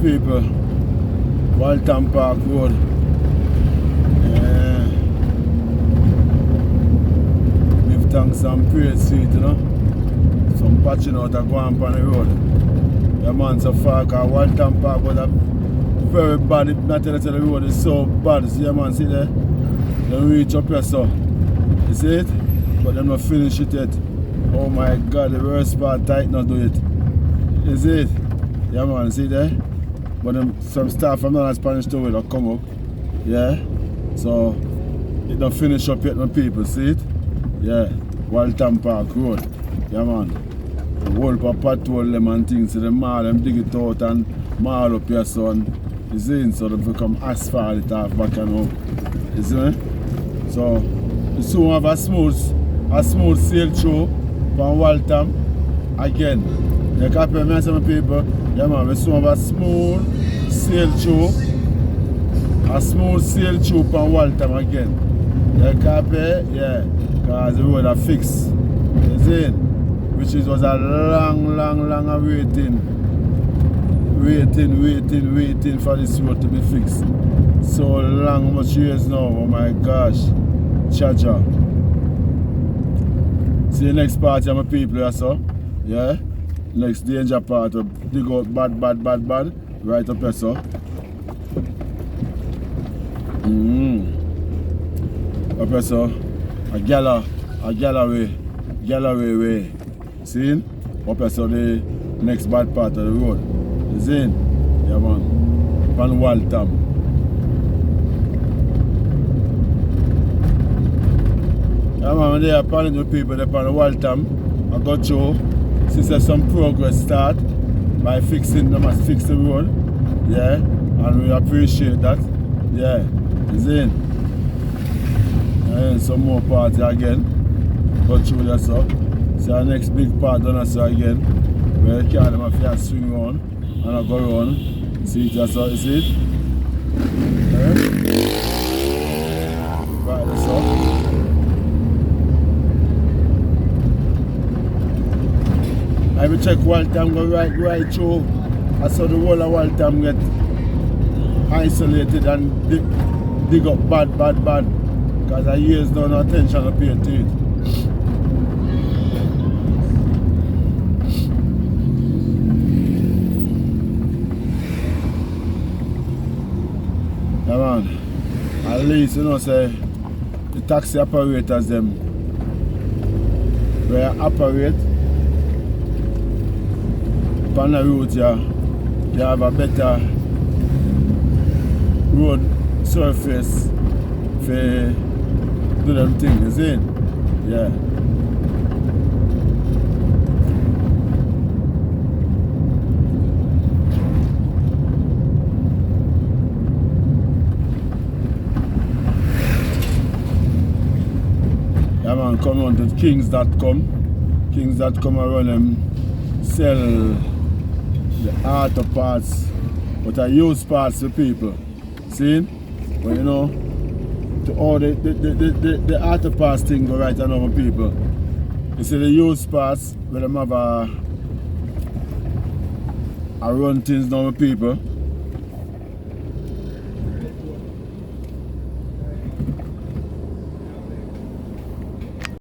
people. Waltam Park Road. Yeah. Give thanks and praise to it, you know. Some patching out and going on the road. Yeah man, so far because Waltam Park was a very bad, not tell the road is so bad. See, yeah man, see there? They reach up here so. You see it? But them not finish it yet. Oh my god, the worst part tight not do it. You see it? Yeah man, see there? But them, some staff from the Spanish town will come up. Yeah? So it don't finish up yet, no people, see it? Yeah. Waltam Park Road. Yeah man. The whole patrol them and things, so them all them dig it out and mall up here son. You see? So they become asphalt it off back and up. You see? So you soon have a smooth sail through from Waltam again. You copy me some people? Yeah man, we soon have a smooth sail through from Waltam again. You copy? Yeah. Because the road are fixed. You see? Which was a long waiting for this road to be fixed. So long, much years now, oh my gosh. Cha-cha. See the next part of my people here, so. Yeah? Next danger part of dig out bad. Right up here, so. Up here, so. A Galloway way. See? Up here, so the next bad part of the road. You see? Yeah, man. Pan Waltam. Yeah, man, when they are planning with people, they pan Waltam. I got through. See, some progress start by fixing, they must fix the road. Yeah, and we appreciate that. Yeah, you see? And some more parts again. Go through that, so. See our next big part done so again. Where the car them have to swing on and I go around. See it that's all, you see it? Right, that's all. I will check Waltam go right through. I saw the whole of Waltam get isolated and dig up bad. Because I years no attention to pay to it. Yeah man, at least you know say the taxi operators them where operate on the route here, you have a better road surface for do them things, you see? Yeah. Yeah man, come on to Kings.com. Kings.com around them sell the auto parts, but I use parts for people. See? But you know, to all the auto parts thing go right on over people. You see the used parts where them have a run things down with people.